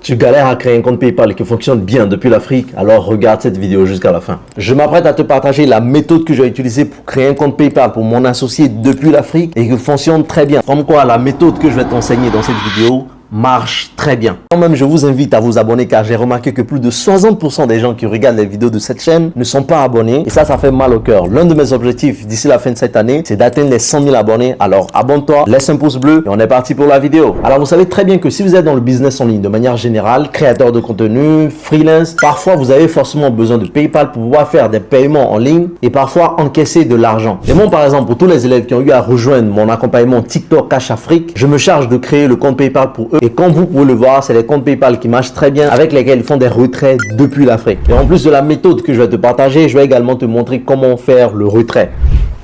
Tu galères à créer un compte PayPal qui fonctionne bien depuis l'Afrique? Alors regarde cette vidéo jusqu'à la fin. Je m'apprête à te partager la méthode que j'ai utilisée pour créer un compte PayPal pour mon associé depuis l'Afrique et qui fonctionne très bien. Comme quoi, la méthode que je vais t'enseigner dans cette vidéo marche très bien. Quand même, je vous invite à vous abonner car j'ai remarqué que plus de 60% des gens qui regardent les vidéos de cette chaîne ne sont pas abonnés et ça fait mal au cœur. L'un de mes objectifs d'ici la fin de cette année, c'est d'atteindre les 100 000 abonnés. Alors abonne-toi, laisse un pouce bleu et on est parti pour la vidéo. Alors vous savez très bien que si vous êtes dans le business en ligne de manière générale, créateur de contenu, freelance, parfois vous avez forcément besoin de PayPal pour pouvoir faire des paiements en ligne et parfois encaisser de l'argent. Et moi par exemple, pour tous les élèves qui ont eu à rejoindre mon accompagnement TikTok Cash Afrique, je me charge de créer le compte PayPal pour eux. Et comme vous pouvez le voir, c'est les comptes PayPal qui marchent très bien avec lesquels ils font des retraits depuis l'Afrique. Et en plus de la méthode que je vais te partager, je vais également te montrer comment faire le retrait.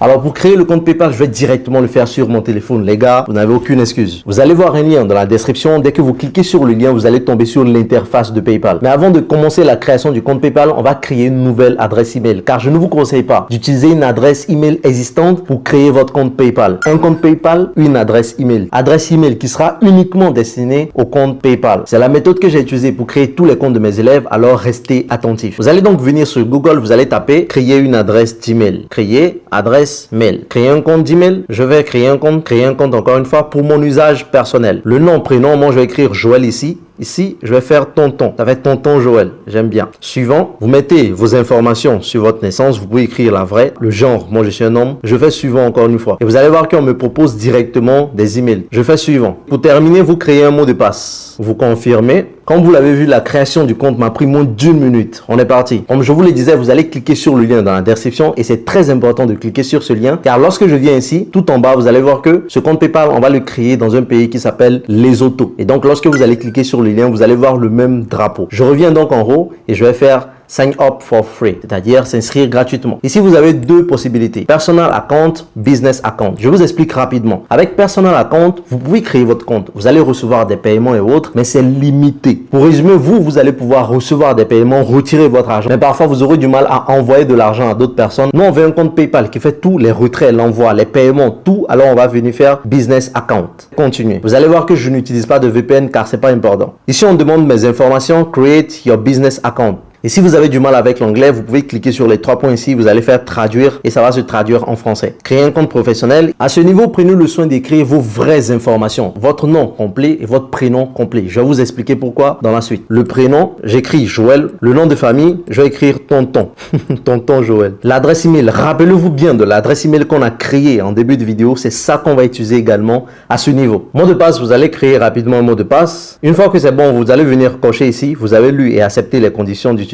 Alors pour créer le compte PayPal, je vais directement le faire sur mon téléphone. Les gars, vous n'avez aucune excuse. Vous allez voir un lien dans la description. Dès que vous cliquez sur le lien, vous allez tomber sur l'interface de PayPal. Mais avant de commencer la création du compte PayPal, on va créer une nouvelle adresse email. Car je ne vous conseille pas d'utiliser une adresse email existante pour créer votre compte PayPal. Un compte PayPal, une adresse email. Adresse email qui sera uniquement destinée au compte PayPal. C'est la méthode que j'ai utilisée pour créer tous les comptes de mes élèves. Alors restez attentifs. Vous allez donc venir sur Google, vous allez taper créer une adresse d'email. Créer adresse mail. Créer un compte d'email. Je vais créer un compte encore une fois pour mon usage personnel. Le nom, prénom, moi je vais écrire Joël ici. Ici, je vais faire tonton. Ça va être tonton Joël. J'aime bien. Suivant, vous mettez vos informations sur votre naissance. Vous pouvez écrire la vraie. Le genre, moi je suis un homme. Je fais suivant encore une fois. Et vous allez voir qu'on me propose directement des emails. Je fais suivant. Pour terminer, vous créez un mot de passe. Vous confirmez. Comme vous l'avez vu, la création du compte m'a pris moins d'1 minute. On est parti. Comme je vous le disais, vous allez cliquer sur le lien dans la description et c'est très important de cliquer sur ce lien car lorsque je viens ici, tout en bas, vous allez voir que ce compte PayPal, on va le créer dans un pays qui s'appelle Lesotho. Et donc, lorsque vous allez cliquer sur le lien, vous allez voir le même drapeau. Je reviens donc en haut et je vais faire Sign up for free, c'est-à-dire s'inscrire gratuitement. Ici, vous avez deux possibilités. Personal account, business account. Je vous explique rapidement. Avec personal account, vous pouvez créer votre compte. Vous allez recevoir des paiements et autres, mais c'est limité. Pour résumer, vous allez pouvoir recevoir des paiements, retirer votre argent. Mais parfois, vous aurez du mal à envoyer de l'argent à d'autres personnes. Nous, on veut un compte PayPal qui fait tous les retraits, l'envoi, les paiements, tout. Alors, on va venir faire business account. Continuez. Vous allez voir que je n'utilise pas de VPN car c'est pas important. Ici, on demande mes informations. Create your business account. Et si vous avez du mal avec l'anglais, vous pouvez cliquer sur les 3 points ici, vous allez faire traduire et ça va se traduire en français. Créer un compte professionnel. À ce niveau, prenez le soin d'écrire vos vraies informations. Votre nom complet et votre prénom complet. Je vais vous expliquer pourquoi dans la suite. Le prénom, j'écris Joël. Le nom de famille, je vais écrire tonton. Tonton Joël. L'adresse email, rappelez-vous bien de l'adresse email qu'on a créée en début de vidéo. C'est ça qu'on va utiliser également à ce niveau. Mot de passe, vous allez créer rapidement un mot de passe. Une fois que c'est bon, vous allez venir cocher ici. Vous avez lu et accepté les conditions d'utilisation.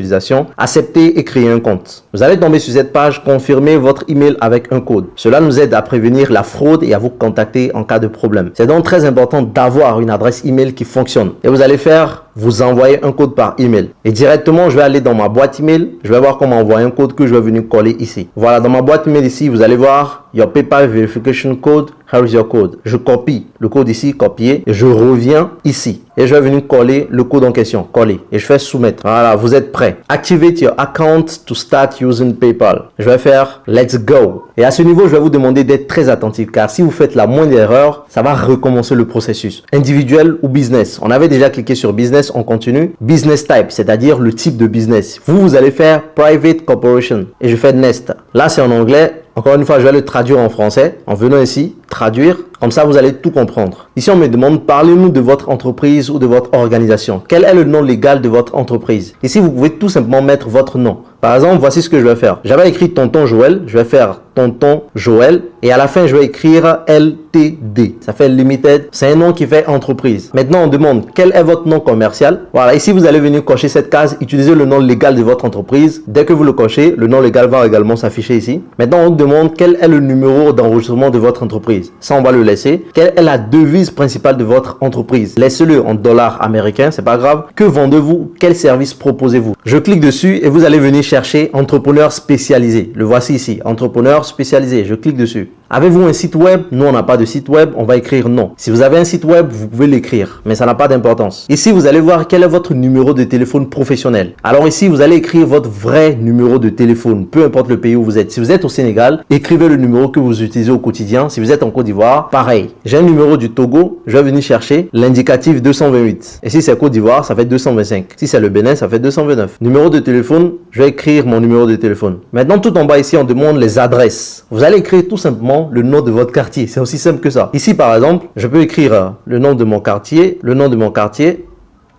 Accepter et créer un compte. Vous allez tomber sur cette page, confirmer votre email avec un code. Cela nous aide à prévenir la fraude et à vous contacter en cas de problème. C'est donc très important d'avoir une adresse email qui fonctionne. Et vous allez faire, vous envoyer un code par email. Et directement, je vais aller dans ma boîte email. Je vais voir comment envoyer un code que je vais venir coller ici. Voilà, dans ma boîte email ici, vous allez voir your PayPal verification code. Here is your code. Je copie le code ici, copier. Et je reviens ici. Et je vais venir coller le code en question. Coller. Et je fais soumettre. Voilà, vous êtes prêts. Activate your account to start using PayPal. Je vais faire let's go. Et à ce niveau, je vais vous demander d'être très attentif car si vous faites la moindre erreur, ça va recommencer le processus. Individuel ou business. On avait déjà cliqué sur business, on continue. Business type, c'est-à-dire le type de business. Vous allez faire private corporation. Et je fais next. Là, c'est en anglais. Encore une fois, je vais le traduire en français. En venant ici, traduire. Comme ça, vous allez tout comprendre. Ici, on me demande, parlez-nous de votre entreprise ou de votre organisation. Quel est le nom légal de votre entreprise? Ici, vous pouvez tout simplement mettre votre nom. Par exemple, voici ce que je vais faire. J'avais écrit tonton Joël. Je vais faire tonton Joël. Et à la fin, je vais écrire LTD. Ça fait Limited. C'est un nom qui fait entreprise. Maintenant, on demande quel est votre nom commercial. Voilà. Ici, vous allez venir cocher cette case. Utilisez le nom légal de votre entreprise. Dès que vous le cochez, le nom légal va également s'afficher ici. Maintenant, on demande quel est le numéro d'enregistrement de votre entreprise. Ça, on va le laisser. Quelle est la devise principale de votre entreprise? Laissez-le en dollars américains. C'est pas grave. Que vendez-vous? Quel service proposez-vous? Je clique dessus et vous allez venir chercher entrepreneur spécialisé. Le voici ici. Entrepreneur spécialisé. Je clique dessus. Avez-vous un site web? Nous, on n'a pas de site web, on va écrire non. Si vous avez un site web, vous pouvez l'écrire, mais ça n'a pas d'importance. Ici, vous allez voir quel est votre numéro de téléphone professionnel. Alors ici, vous allez écrire votre vrai numéro de téléphone, peu importe le pays où vous êtes. Si vous êtes au Sénégal, écrivez le numéro que vous utilisez au quotidien. Si vous êtes en Côte d'Ivoire, pareil. J'ai un numéro du Togo, je vais venir chercher l'indicatif 228. Et si c'est Côte d'Ivoire, ça fait 225. Si c'est le Bénin, ça fait 229. Numéro de téléphone, je vais écrire mon numéro de téléphone. Maintenant, tout en bas ici, on demande les adresses. Vous allez écrire tout simplement le nom de votre quartier. C'est aussi simple que ça. Ici, par exemple, je peux écrire le nom de mon quartier,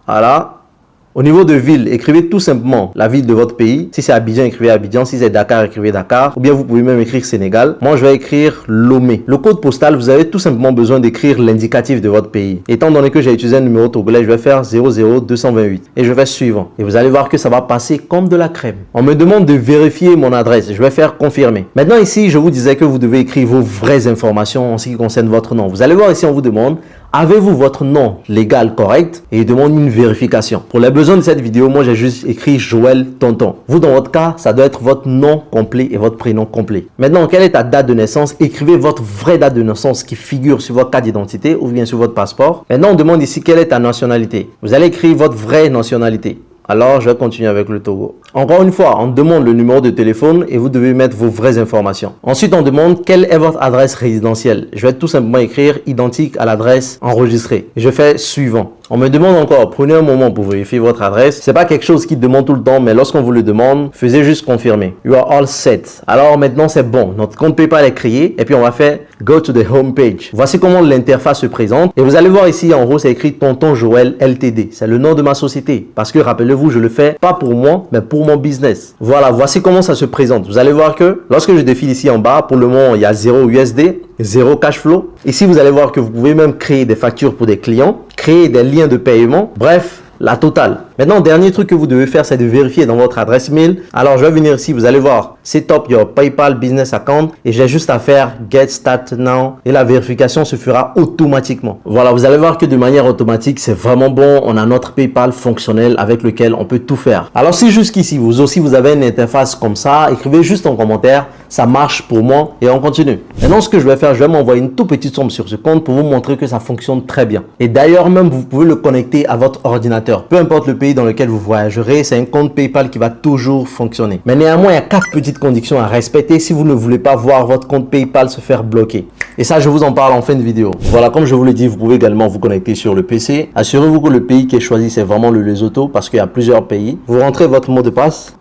Voilà. Au niveau de ville, écrivez tout simplement la ville de votre pays. Si c'est Abidjan, écrivez Abidjan. Si c'est Dakar, écrivez Dakar. Ou bien vous pouvez même écrire Sénégal. Moi, je vais écrire Lomé. Le code postal, vous avez tout simplement besoin d'écrire l'indicatif de votre pays. Étant donné que j'ai utilisé un numéro togolais, je vais faire 00228. Et je vais suivant. Et vous allez voir que ça va passer comme de la crème. On me demande de vérifier mon adresse. Je vais faire confirmer. Maintenant ici, je vous disais que vous devez écrire vos vraies informations en ce qui concerne votre nom. Vous allez voir ici, on vous demande: avez-vous votre nom légal correct? Et il demande une vérification. Pour les besoins de cette vidéo, moi j'ai juste écrit Joël Tonton. Vous, dans votre cas, ça doit être votre nom complet et votre prénom complet. Maintenant, quelle est ta date de naissance? Écrivez votre vraie date de naissance qui figure sur votre carte d'identité ou bien sur votre passeport. Maintenant, on demande ici quelle est ta nationalité. Vous allez écrire votre vraie nationalité. Alors, je vais continuer avec le Togo. Encore une fois, on demande le numéro de téléphone et vous devez mettre vos vraies informations. Ensuite, on demande quelle est votre adresse résidentielle. Je vais tout simplement écrire identique à l'adresse enregistrée. Je fais suivant. On me demande encore, prenez un moment pour vérifier votre adresse. C'est pas quelque chose qui demande tout le temps, mais lorsqu'on vous le demande, faisez juste confirmer. You are all set. Alors maintenant, c'est bon. Notre compte PayPal est créé et puis on va faire Go to the home page. Voici comment l'interface se présente. Et vous allez voir ici, en haut, c'est écrit Tonton Joël LTD. C'est le nom de ma société. Parce que rappelez-vous, je le fais pas pour moi, mais pour mon business. Voilà, voici comment ça se présente. Vous allez voir que lorsque je défile ici en bas, pour le moment, il y a 0 USD, 0 cash flow. Ici, vous allez voir que vous pouvez même créer des factures pour des clients, créer des liens de paiement. Bref, la totale. Maintenant, dernier truc que vous devez faire, c'est de vérifier dans votre adresse mail. Alors, je vais venir ici, vous allez voir, set up your PayPal business account et j'ai juste à faire get started now et la vérification se fera automatiquement. Voilà, vous allez voir que de manière automatique, c'est vraiment bon. On a notre PayPal fonctionnel avec lequel on peut tout faire. Alors, si jusqu'ici, vous aussi, vous avez une interface comme ça, écrivez juste en commentaire, ça marche pour moi et on continue. Maintenant, ce que je vais faire, je vais m'envoyer une toute petite somme sur ce compte pour vous montrer que ça fonctionne très bien. Et d'ailleurs, même, vous pouvez le connecter à votre ordinateur. Peu importe le pays dans lequel vous voyagerez, c'est un compte PayPal qui va toujours fonctionner. Mais néanmoins, il y a 4 petites conditions à respecter si vous ne voulez pas voir votre compte PayPal se faire bloquer. Et ça, je vous en parle en fin de vidéo. Voilà, comme je vous l'ai dit, vous pouvez également vous connecter sur le PC. Assurez-vous que le pays qui est choisi, c'est vraiment le Lesotho parce qu'il y a plusieurs pays. Vous rentrez votre mot de passe.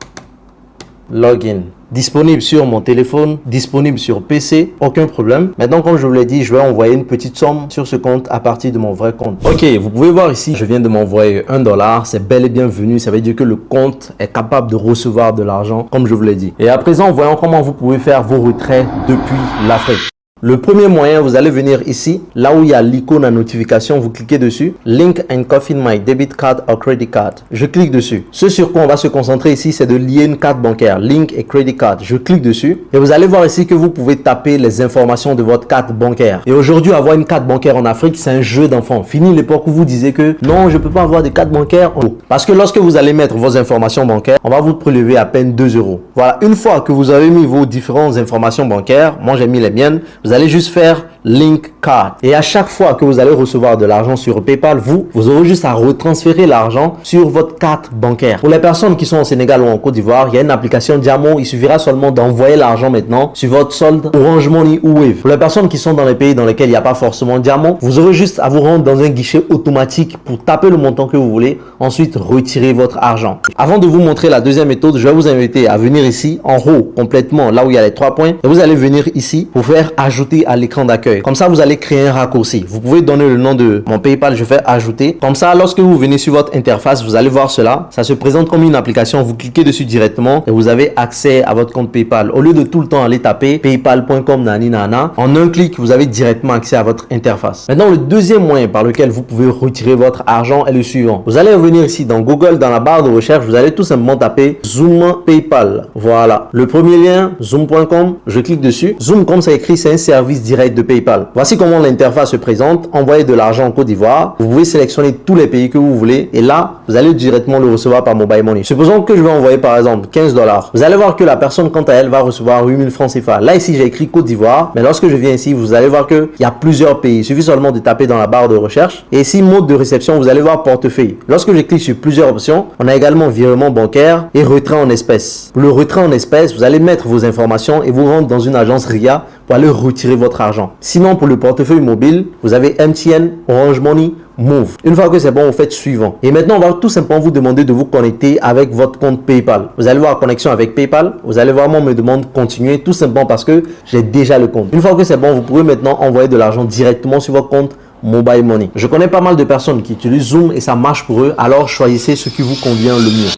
Login. Disponible sur mon téléphone, disponible sur PC, aucun problème. Maintenant, comme je vous l'ai dit, je vais envoyer une petite somme sur ce compte à partir de mon vrai compte. Ok, vous pouvez voir ici, je viens de m'envoyer $1. C'est bel et bien venu. Ça veut dire que le compte est capable de recevoir de l'argent, comme je vous l'ai dit. Et à présent, voyons comment vous pouvez faire vos retraits depuis l'Afrique. Le premier moyen, vous allez venir ici, là où il y a l'icône à notification, vous cliquez dessus. Link and copy my debit card or credit card. Je clique dessus. Ce sur quoi on va se concentrer ici, c'est de lier une carte bancaire. Link et credit card. Je clique dessus. Et vous allez voir ici que vous pouvez taper les informations de votre carte bancaire. Et aujourd'hui, avoir une carte bancaire en Afrique, c'est un jeu d'enfant. Fini l'époque où vous disiez que non, je ne peux pas avoir de carte bancaire. Parce que lorsque vous allez mettre vos informations bancaires, on va vous prélever à peine 2 €. Voilà, une fois que vous avez mis vos différentes informations bancaires, moi j'ai mis les miennes, vous allez juste faire link card. Et à chaque fois que vous allez recevoir de l'argent sur PayPal, vous aurez juste à retransférer l'argent sur votre carte bancaire. Pour les personnes qui sont au Sénégal ou en Côte d'Ivoire, il y a une application Diamond. Il suffira seulement d'envoyer l'argent maintenant sur votre solde Orange Money ou Wave. Pour les personnes qui sont dans les pays dans lesquels il n'y a pas forcément Diamond, vous aurez juste à vous rendre dans un guichet automatique pour taper le montant que vous voulez. Ensuite, retirer votre argent. Avant de vous montrer la deuxième méthode, je vais vous inviter à venir ici, en haut, complètement, là où il y a les 3 points. Et vous allez venir ici pour faire ajouter à l'écran d'accueil. Comme ça, vous allez créer un raccourci. Vous pouvez donner le nom de mon PayPal. Je fais ajouter. Comme ça, lorsque vous venez sur votre interface, vous allez voir cela. Ça se présente comme une application. Vous cliquez dessus directement et vous avez accès à votre compte PayPal. Au lieu de tout le temps aller taper paypal.com nani nana, en un clic, vous avez directement accès à votre interface. Maintenant, le deuxième moyen par lequel vous pouvez retirer votre argent est le suivant. Vous allez revenir ici dans Google, dans la barre de recherche, vous allez tout simplement taper Zoom PayPal. Voilà. Le premier lien, zoom.com. Je clique dessus. Zoom, comme ça écrit, c'est un service direct de paiement. PayPal. Voici comment l'interface se présente. Envoyer de l'argent en Côte d'Ivoire. Vous pouvez sélectionner tous les pays que vous voulez et là, vous allez directement le recevoir par Mobile Money. Supposons que je vais envoyer par exemple 15 $. Vous allez voir que la personne, quant à elle, va recevoir 8000 francs CFA. Là, ici, j'ai écrit Côte d'Ivoire, mais lorsque je viens ici, vous allez voir qu'il y a plusieurs pays. Il suffit seulement de taper dans la barre de recherche. Et ici, mode de réception, vous allez voir portefeuille. Lorsque je clique sur plusieurs options, on a également virement bancaire et retrait en espèces. Pour le retrait en espèces, vous allez mettre vos informations et vous rendre dans une agence RIA pour aller retirer votre argent. Sinon, pour le portefeuille mobile, vous avez MTN, Orange Money, Move. Une fois que c'est bon, vous faites suivant. Et maintenant, on va tout simplement vous demander de vous connecter avec votre compte PayPal. Vous allez voir connexion avec PayPal. Vous allez voir, moi, on me demande continuer tout simplement parce que j'ai déjà le compte. Une fois que c'est bon, vous pouvez maintenant envoyer de l'argent directement sur votre compte Mobile Money. Je connais pas mal de personnes qui utilisent Zoom et ça marche pour eux. Alors, choisissez ce qui vous convient le mieux.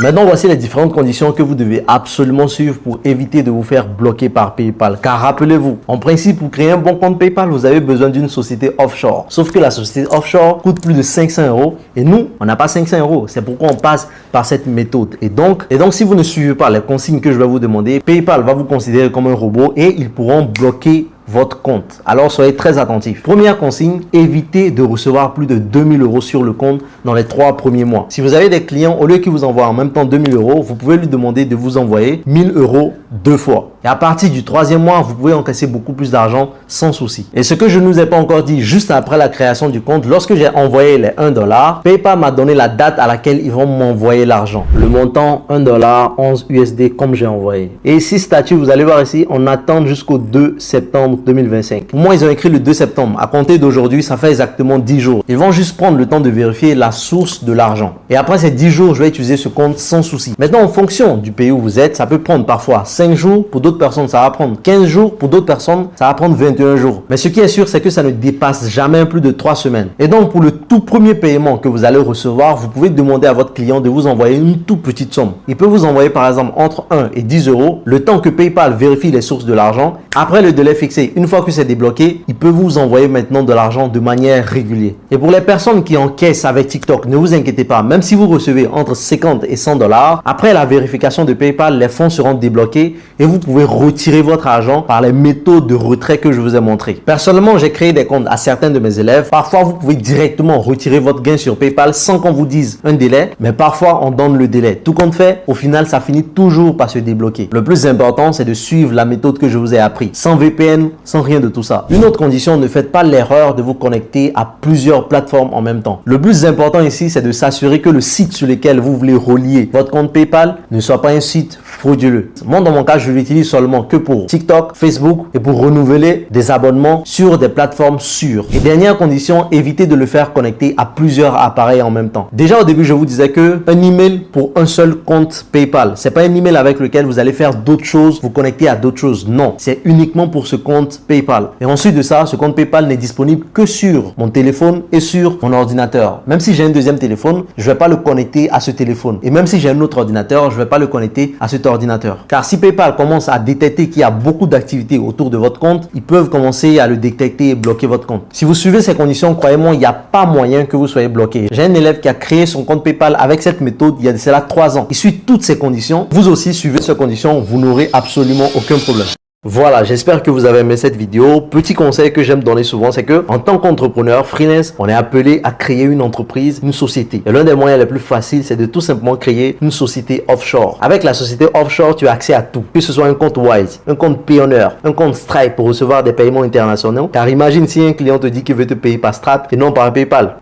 Maintenant, voici les différentes conditions que vous devez absolument suivre pour éviter de vous faire bloquer par PayPal. Car rappelez-vous, en principe, pour créer un bon compte PayPal, vous avez besoin d'une société offshore. Sauf que la société offshore coûte plus de 500 € et nous, on n'a pas 500 €. C'est pourquoi on passe par cette méthode. Et donc, si vous ne suivez pas les consignes que je vais vous demander, PayPal va vous considérer comme un robot et ils pourront bloquer votre compte. Alors soyez très attentifs. Première consigne, évitez de recevoir plus de 2000 € sur le compte dans les 3 premiers mois. Si vous avez des clients, au lieu qu'ils vous envoient en même temps 2000 €, vous pouvez lui demander de vous envoyer 1000 € 2 fois. Et à partir du 3e mois, vous pouvez encaisser beaucoup plus d'argent sans souci. Et ce que je ne vous ai pas encore dit, juste après la création du compte, lorsque j'ai envoyé les 1 $, PayPal m'a donné la date à laquelle ils vont m'envoyer l'argent. Le montant 1 $, 11 USD comme j'ai envoyé. Et ici, statut, vous allez voir ici, on attend jusqu'au 2 septembre 2025. Pour moi, ils ont écrit le 2 septembre. À compter d'aujourd'hui, ça fait exactement 10 jours. Ils vont juste prendre le temps de vérifier la source de l'argent. Et après ces 10 jours, je vais utiliser ce compte sans souci. Maintenant, en fonction du pays où vous êtes, ça peut prendre parfois 5 jours. Pour d'autres personnes, ça va prendre 15 jours. Pour d'autres personnes, ça va prendre 21 jours. Mais ce qui est sûr, c'est que ça ne dépasse jamais plus de 3 semaines. Et donc, pour le tout premier paiement que vous allez recevoir, vous pouvez demander à votre client de vous envoyer une toute petite somme. Il peut vous envoyer par exemple entre 1 et 10 €, le temps que PayPal vérifie les sources de l'argent. Après le délai fixé, une fois que c'est débloqué, il peut vous envoyer maintenant de l'argent de manière régulière. Et pour les personnes qui encaissent avec TikTok, ne vous inquiétez pas, même si vous recevez entre 50 et 100 $, après la vérification de PayPal, les fonds seront débloqués et vous pouvez retirer votre argent par les méthodes de retrait que je vous ai montrées. Personnellement, j'ai créé des comptes à certains de mes élèves. Parfois, vous pouvez directement retirer votre gain sur PayPal sans qu'on vous dise un délai, mais parfois, on donne le délai. Tout compte fait, au final, ça finit toujours par se débloquer. Le plus important, c'est de suivre la méthode que je vous ai appris, sans VPN, sans rien de tout ça. Une autre condition, ne faites pas l'erreur de vous connecter à plusieurs plateformes en même temps. Le plus important ici, c'est de s'assurer que le site sur lequel vous voulez relier votre compte PayPal ne soit pas un site frauduleux. Moi, dans mon cas, je l'utilise seulement que pour TikTok, Facebook et pour renouveler des abonnements sur des plateformes sûres. Et dernière condition, évitez de le faire connecter à plusieurs appareils en même temps. Déjà, au début, je vous disais que un email pour un seul compte PayPal, c'est pas un email avec lequel vous allez faire d'autres choses, vous connecter à d'autres choses. Non, c'est uniquement pour ce compte PayPal. Et ensuite de ça, ce compte PayPal n'est disponible que sur mon téléphone et sur mon ordinateur. Même si j'ai un deuxième téléphone, je vais pas le connecter à ce téléphone. Et même si j'ai un autre ordinateur, je vais pas le connecter à cet ordinateur. Car si PayPal commence à détecter qu'il y a beaucoup d'activités autour de votre compte, ils peuvent commencer à le détecter et bloquer votre compte. Si vous suivez ces conditions, croyez-moi, il n'y a pas moyen que vous soyez bloqué. J'ai un élève qui a créé son compte PayPal avec cette méthode il y a de cela 3 ans. Il suit toutes ces conditions. Vous aussi suivez ces conditions, vous n'aurez absolument aucun problème. Voilà, j'espère que vous avez aimé cette vidéo. Petit conseil que j'aime donner souvent, c'est que en tant qu'entrepreneur freelance, on est appelé à créer une entreprise, une société. Et l'un des moyens les plus faciles, c'est de tout simplement créer une société offshore. Avec la société offshore, tu as accès à tout. Que ce soit un compte Wise, un compte Payoneer, un compte Stripe pour recevoir des paiements internationaux. Car imagine si un client te dit qu'il veut te payer par Stripe et non par PayPal.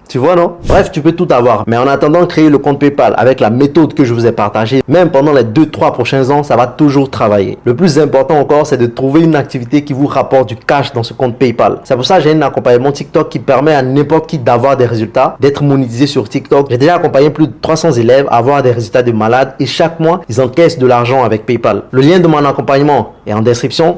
Tu vois, non? Bref, tu peux tout avoir. Mais en attendant, créer le compte PayPal avec la méthode que je vous ai partagée, même pendant les 2-3 prochains ans, ça va toujours travailler. Le plus important encore, c'est de trouver une activité qui vous rapporte du cash dans ce compte PayPal. C'est pour ça que j'ai un accompagnement TikTok qui permet à n'importe qui d'avoir des résultats, d'être monétisé sur TikTok. J'ai déjà accompagné plus de 300 élèves à avoir des résultats de malades et chaque mois, ils encaissent de l'argent avec PayPal. Le lien de mon accompagnement est en description.